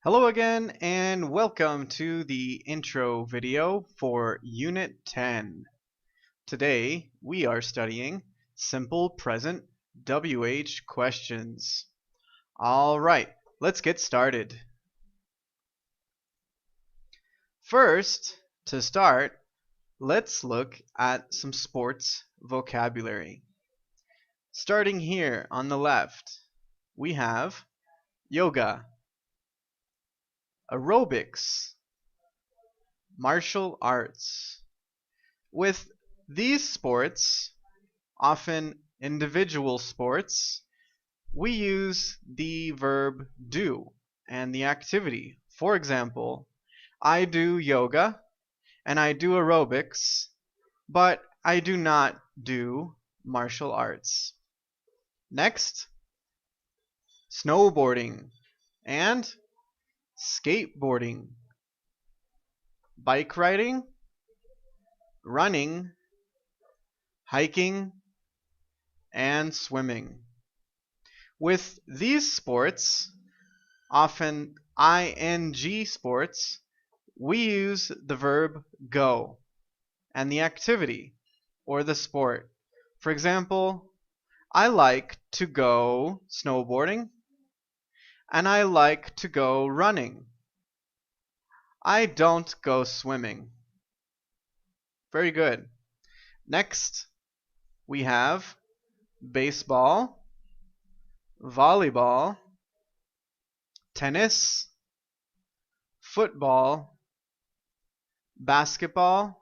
Hello again and welcome to the intro video for Unit 10. Today we are studying simple present WH questions. Alright, let's get started. First, to start, let's look at some sports vocabulary. Starting here on the left, we have yoga, aerobics, martial arts. With these sports, often individual sports, we use the verb do and the activity. For example, I do yoga and I do aerobics, but I do not do martial arts. Next, snowboarding and skateboarding, bike riding, running, hiking, and swimming. With these sports, often ing sports, we use the verb go and the activity or the sport. For example, I like to go snowboarding and I like to go running. I don't go swimming. Very good. Next, we have baseball, volleyball, tennis, football, basketball,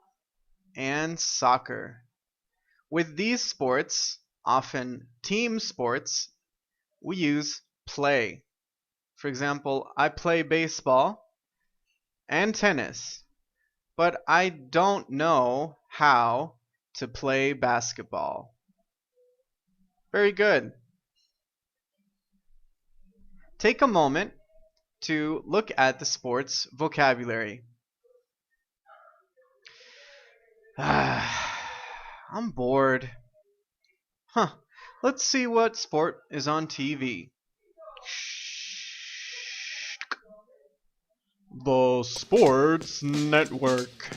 and soccer. With these sports, often team sports, we use play. For example, I play baseball and tennis, but I don't know how to play basketball. Very good. Take a moment to look at the sports vocabulary. I'm bored. Let's see what sport is on TV. The Sports Network.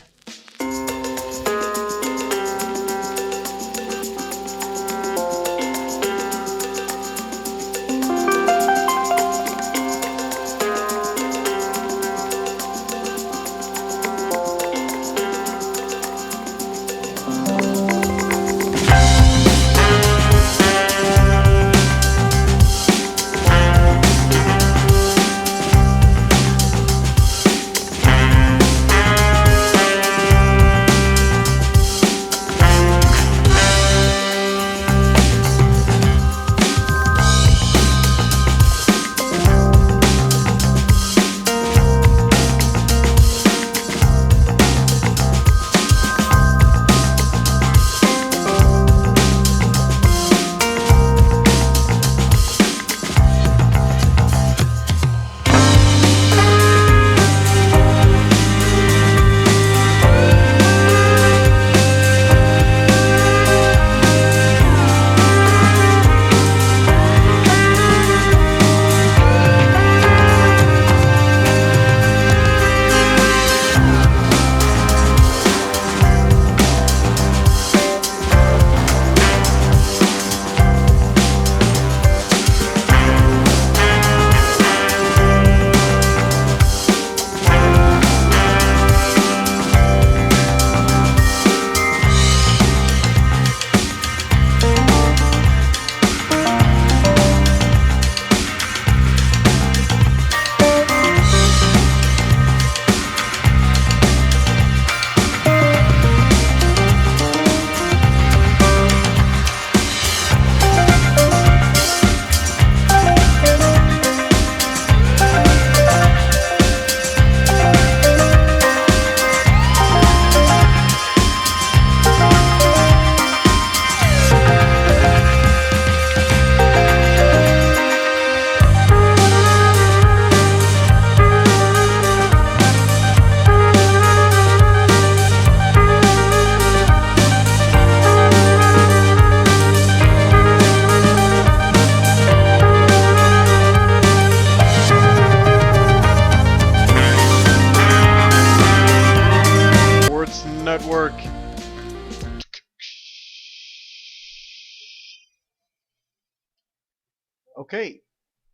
Okay,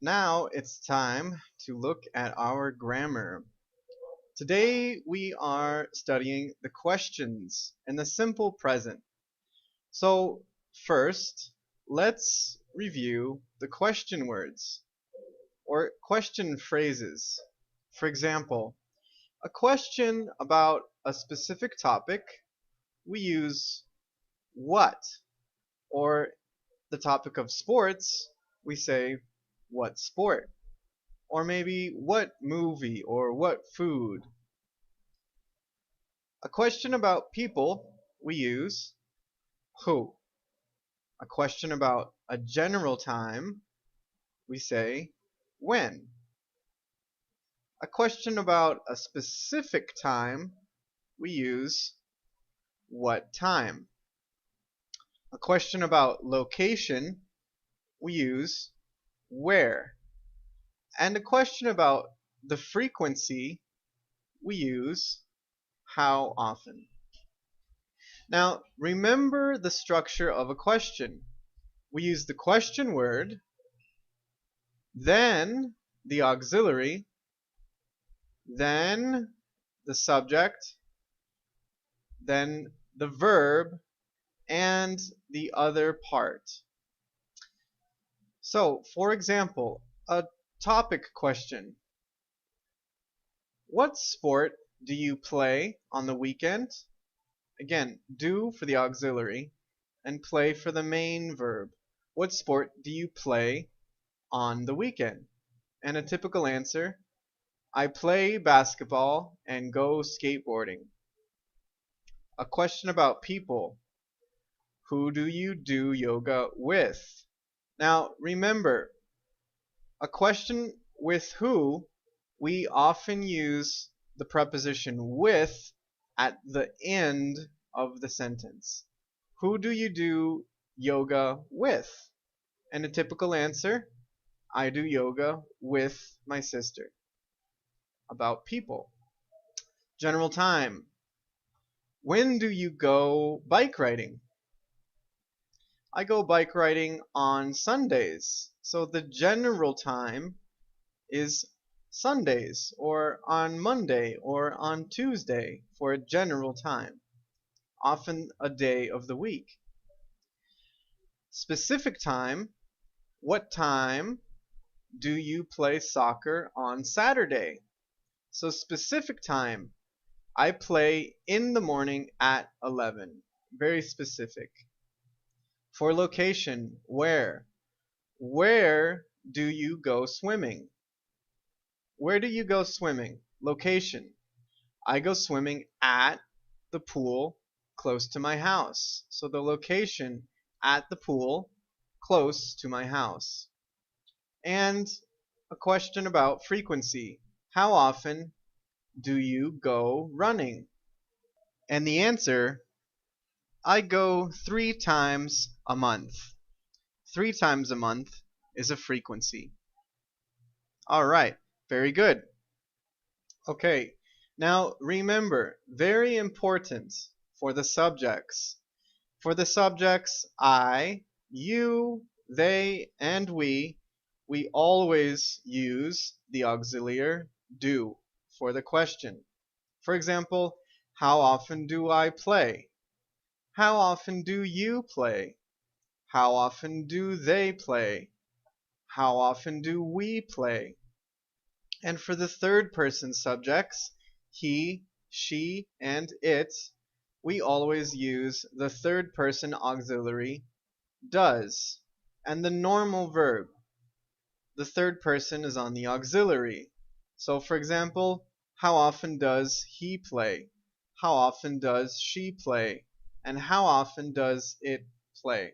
now it's time to look at our grammar. Today we are studying the questions in the simple present. So first, let's review the question words or question phrases. For example, a question about a specific topic, we use what, or the topic of sports, we say what sport, or maybe what movie or what food. A question about people, we use who. A question about a general time, we say when. A question about a specific time, we use what time. A question about location, we use where. And a question about the frequency, we use how often. Now, remember the structure of a question. We use the question word, then the auxiliary, then the subject, then the verb, and the other part. So, for example, a topic question. What sport do you play on the weekend? Again, do for the auxiliary and play for the main verb. What sport do you play on the weekend? And a typical answer, I play basketball and go skateboarding. A question about people. Who do you do yoga with? Now, remember, a question with who, we often use the preposition with at the end of the sentence. Who do you do yoga with? And a typical answer, I do yoga with my sister. About people. General time. When do you go bike riding? I go bike riding on Sundays. So the general time is Sundays, or on Monday, or on Tuesday for a general time, often a day of the week. Specific time, what time do you play soccer on Saturday? So specific time, I play in the morning at 11. Very specific. For location, where? Where do you go swimming? Where do you go swimming? Location. I go swimming at the pool close to my house. So the location at the pool close to my house. And a question about frequency. How often do you go running? And the answer, I go 3 times a month. 3 times a month is a frequency. Alright, very good. Okay, now remember, very important for the subjects. For the subjects I, you, they, and we always use the auxiliary do for the question. For example, how often do I play? How often do you play? How often do they play? How often do we play? And for the third person subjects, he, she, and it, we always use the third person auxiliary does. And the normal verb, the third person is on the auxiliary. So for example, how often does he play? How often does she play? And how often does it play?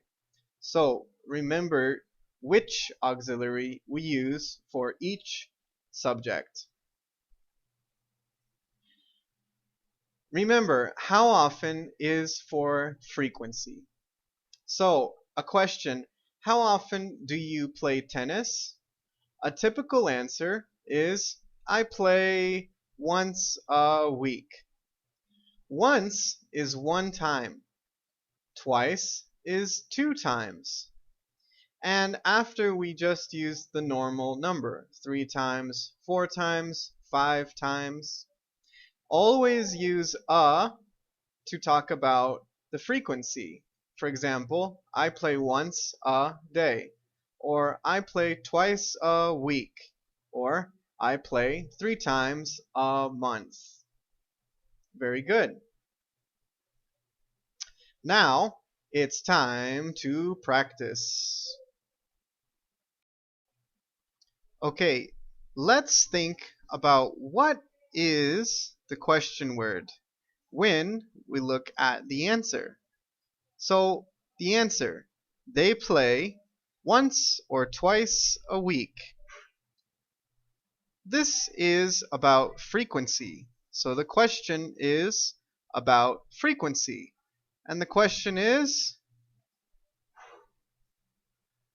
So remember which auxiliary we use for each subject. Remember, how often is for frequency. So a question, how often do you play tennis? A typical answer is, I play once a week. Once is 1 time. Twice is 2 times. And after we just use the normal number, 3 times, 4 times, 5 times. Always use a to talk about the frequency. For example, I play once a day, or I play twice a week, or I play 3 times a month. Very good. Now it's time to practice. Okay, let's think about what is the question word when we look at the answer. So the answer, they play once or twice a week. This is about frequency. So the question is about frequency. And the question is,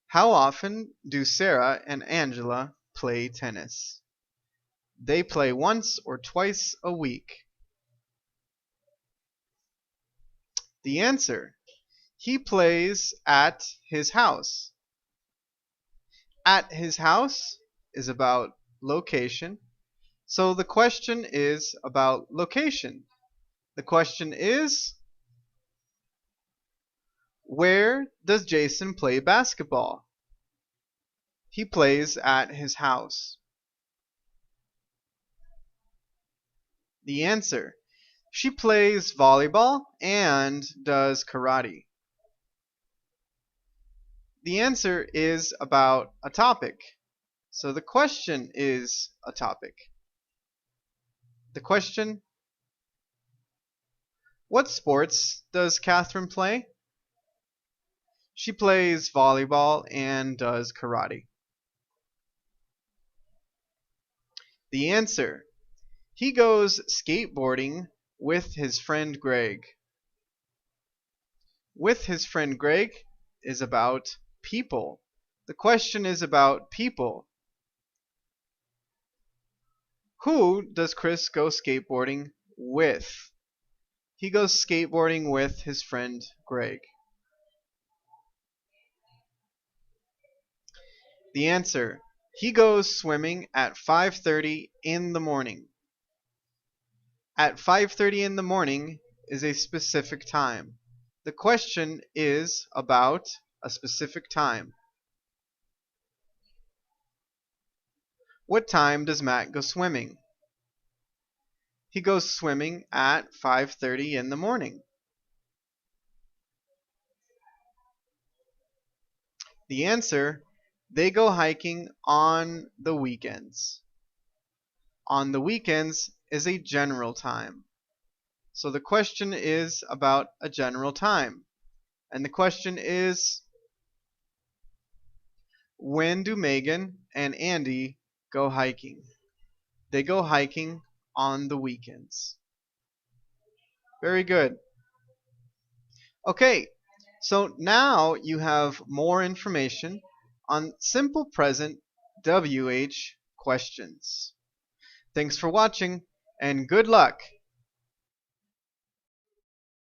how often do Sarah and Angela play tennis? They play once or twice a week. The answer, he plays at his house. At his house is about location. So the question is about location. The question is, where does Jason play basketball? He plays at his house. The answer, she plays volleyball and does karate. The answer is about a topic. So the question is a topic. The question, what sports does Catherine play? She plays volleyball and does karate. The answer, he goes skateboarding with his friend Greg. With his friend Greg is about people. The question is about people. Who does Chris go skateboarding with? He goes skateboarding with his friend Greg. The answer, he goes swimming at 5:30 in the morning. At 5:30 in the morning is a specific time. The question is about a specific time. What time does Matt go swimming? He goes swimming at 5:30 in the morning. The answer, they go hiking on the weekends. On the weekends is a general time. So the question is about a general time. And the question is, when do Megan and Andy go hiking? They go hiking on the weekends. Very good. Okay, so now you have more information on simple present WH questions. Thanks for watching, and good luck!